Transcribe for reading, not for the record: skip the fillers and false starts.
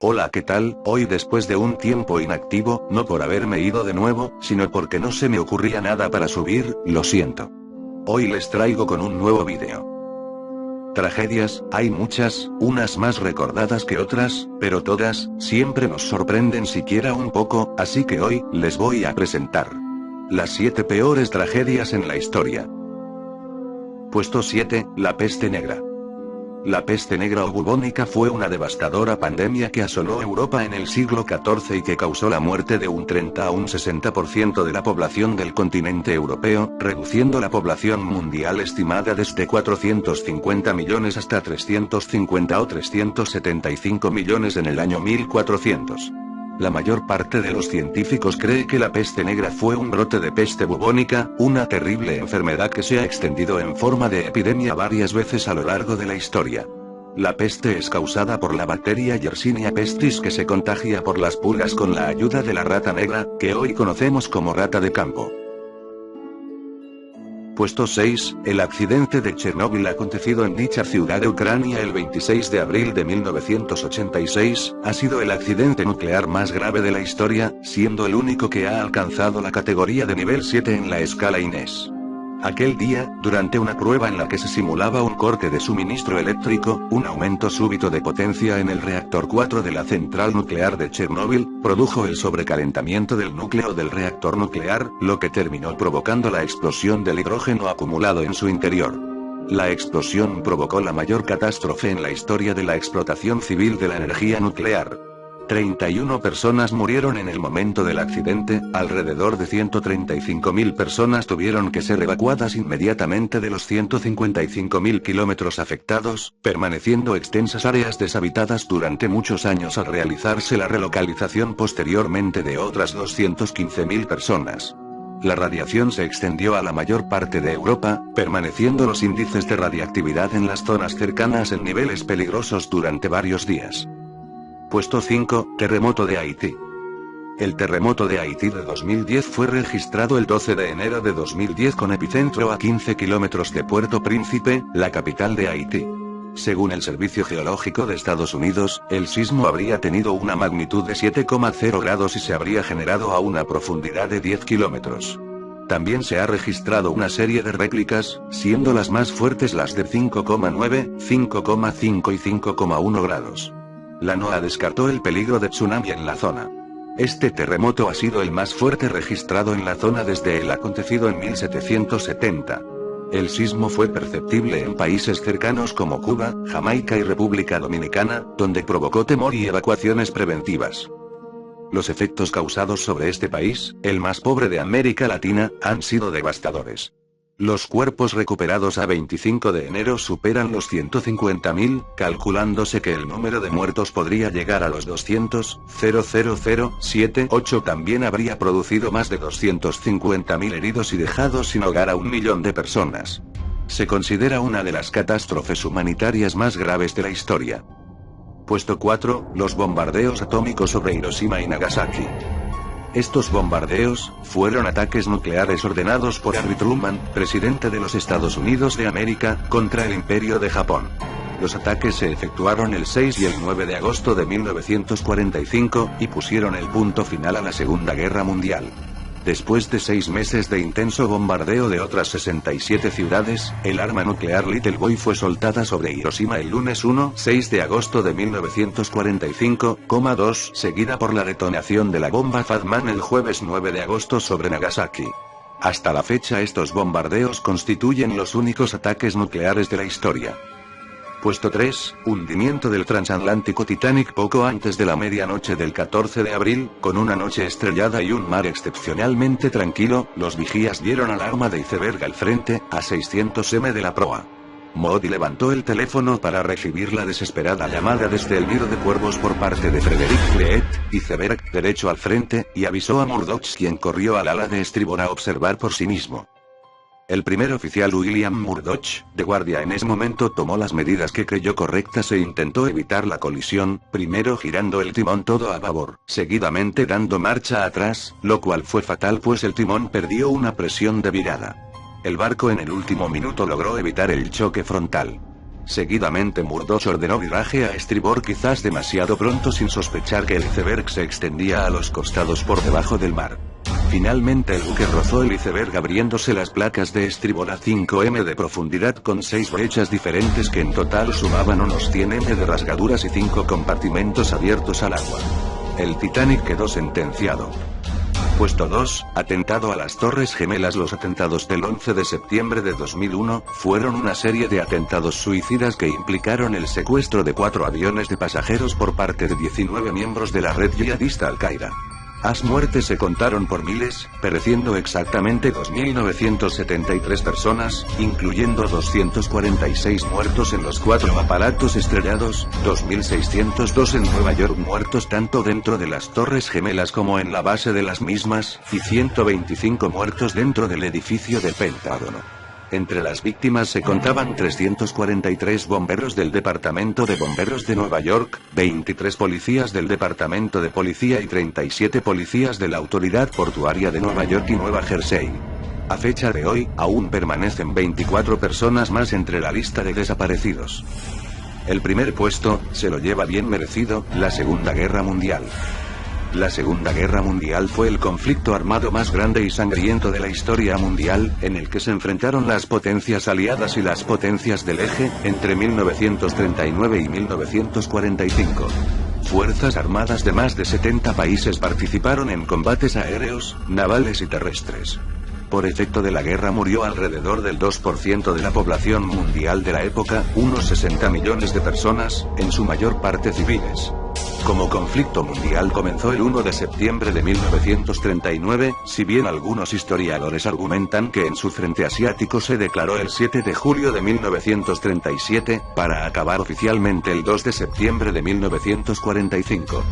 Hola, ¿qué tal? Hoy después de un tiempo inactivo, no por haberme ido de nuevo, sino porque no se me ocurría nada para subir, lo siento. Hoy les traigo con un nuevo vídeo. Tragedias, hay muchas, unas más recordadas que otras, pero todas, siempre nos sorprenden siquiera un poco, así que hoy, les voy a presentar las 7 peores tragedias en la historia. Puesto 7, la peste negra. La peste negra o bubónica fue una devastadora pandemia que asoló Europa en el siglo XIV y que causó la muerte de un 30 a un 60% de la población del continente europeo, reduciendo la población mundial estimada desde 450 millones hasta 350 o 375 millones en el año 1400. La mayor parte de los científicos cree que la peste negra fue un brote de peste bubónica, una terrible enfermedad que se ha extendido en forma de epidemia varias veces a lo largo de la historia. La peste es causada por la bacteria Yersinia pestis que se contagia por las pulgas con la ayuda de la rata negra, que hoy conocemos como rata de campo. Puesto 6, el accidente de Chernóbil acontecido en dicha ciudad de Ucrania el 26 de abril de 1986, ha sido el accidente nuclear más grave de la historia, siendo el único que ha alcanzado la categoría de nivel 7 en la escala INES. Aquel día, durante una prueba en la que se simulaba un corte de suministro eléctrico, un aumento súbito de potencia en el reactor 4 de la central nuclear de Chernóbil, produjo el sobrecalentamiento del núcleo del reactor nuclear, lo que terminó provocando la explosión del hidrógeno acumulado en su interior. La explosión provocó la mayor catástrofe en la historia de la explotación civil de la energía nuclear. 31 personas murieron en el momento del accidente, alrededor de 135.000 personas tuvieron que ser evacuadas inmediatamente de los 155.000 kilómetros afectados, permaneciendo extensas áreas deshabitadas durante muchos años al realizarse la relocalización posteriormente de otras 215.000 personas. La radiación se extendió a la mayor parte de Europa, permaneciendo los índices de radiactividad en las zonas cercanas en niveles peligrosos durante varios días. Puesto 5, terremoto de Haití. El terremoto de Haití de 2010 fue registrado el 12 de enero de 2010 con epicentro a 15 kilómetros de Puerto Príncipe, la capital de Haití. Según el Servicio Geológico de Estados Unidos, el sismo habría tenido una magnitud de 7,0 grados y se habría generado a una profundidad de 10 kilómetros. También se ha registrado una serie de réplicas, siendo las más fuertes las de 5,9, 5,5 y 5,1 grados. La NOAA descartó el peligro de tsunami en la zona. Este terremoto ha sido el más fuerte registrado en la zona desde el acontecido en 1770. El sismo fue perceptible en países cercanos como Cuba, Jamaica y República Dominicana, donde provocó temor y evacuaciones preventivas. Los efectos causados sobre este país, el más pobre de América Latina, han sido devastadores. Los cuerpos recuperados a 25 de enero superan los 150.000, calculándose que el número de muertos podría llegar a los 200.00078. También habría producido más de 250.000 heridos y dejado sin hogar a 1 millón de personas. Se considera una de las catástrofes humanitarias más graves de la historia. Puesto 4, los bombardeos atómicos sobre Hiroshima y Nagasaki. Estos bombardeos fueron ataques nucleares ordenados por Harry Truman, presidente de los Estados Unidos de América, contra el Imperio de Japón. Los ataques se efectuaron el 6 y el 9 de agosto de 1945, y pusieron el punto final a la Segunda Guerra Mundial. Después de 6 meses de intenso bombardeo de otras 67 ciudades, el arma nuclear Little Boy fue soltada sobre Hiroshima el lunes 6 de agosto de 1945,2, seguida por la detonación de la bomba Fat Man el jueves 9 de agosto sobre Nagasaki. Hasta la fecha estos bombardeos constituyen los únicos ataques nucleares de la historia. Puesto 3, hundimiento del transatlántico Titanic poco antes de la medianoche del 14 de abril, con una noche estrellada y un mar excepcionalmente tranquilo, los vigías dieron alarma de iceberg al frente, a 600 m de la proa. Moody levantó el teléfono para recibir la desesperada llamada desde el nido de cuervos por parte de Frederick Fleet, iceberg derecho al frente, y avisó a Murdoch, quien corrió al ala de estribor a observar por sí mismo. El primer oficial William Murdoch, de guardia en ese momento, tomó las medidas que creyó correctas e intentó evitar la colisión, primero girando el timón todo a babor, seguidamente dando marcha atrás, lo cual fue fatal pues el timón perdió una presión de virada. El barco en el último minuto logró evitar el choque frontal. Seguidamente Murdoch ordenó viraje a estribor quizás demasiado pronto sin sospechar que el iceberg se extendía a los costados por debajo del mar. Finalmente el buque rozó el iceberg abriéndose las placas de estribor a 5 m de profundidad con 6 brechas diferentes que en total sumaban unos 100 m de rasgaduras y 5 compartimentos abiertos al agua. El Titanic quedó sentenciado. Puesto 2, atentado a las Torres Gemelas. Los atentados del 11 de septiembre de 2001 fueron una serie de atentados suicidas que implicaron el secuestro de 4 aviones de pasajeros por parte de 19 miembros de la red yihadista Al-Qaeda. Las muertes se contaron por miles, pereciendo exactamente 2.973 personas, incluyendo 246 muertos en los 4 aparatos estrellados, 2.602 en Nueva York muertos tanto dentro de las Torres Gemelas como en la base de las mismas, y 125 muertos dentro del edificio del Pentágono. Entre las víctimas se contaban 343 bomberos del Departamento de Bomberos de Nueva York, 23 policías del Departamento de Policía y 37 policías de la Autoridad Portuaria de Nueva York y Nueva Jersey. A fecha de hoy, aún permanecen 24 personas más entre la lista de desaparecidos. El primer puesto, se lo lleva bien merecido, la Segunda Guerra Mundial. La Segunda Guerra Mundial fue el conflicto armado más grande y sangriento de la historia mundial, en el que se enfrentaron las potencias aliadas y las potencias del eje, entre 1939 y 1945. Fuerzas armadas de más de 70 países participaron en combates aéreos, navales y terrestres. Por efecto de la guerra murió alrededor del 2% de la población mundial de la época, unos 60 millones de personas, en su mayor parte civiles. Como conflicto mundial comenzó el 1 de septiembre de 1939, si bien algunos historiadores argumentan que en su frente asiático se declaró el 7 de julio de 1937, para acabar oficialmente el 2 de septiembre de 1945.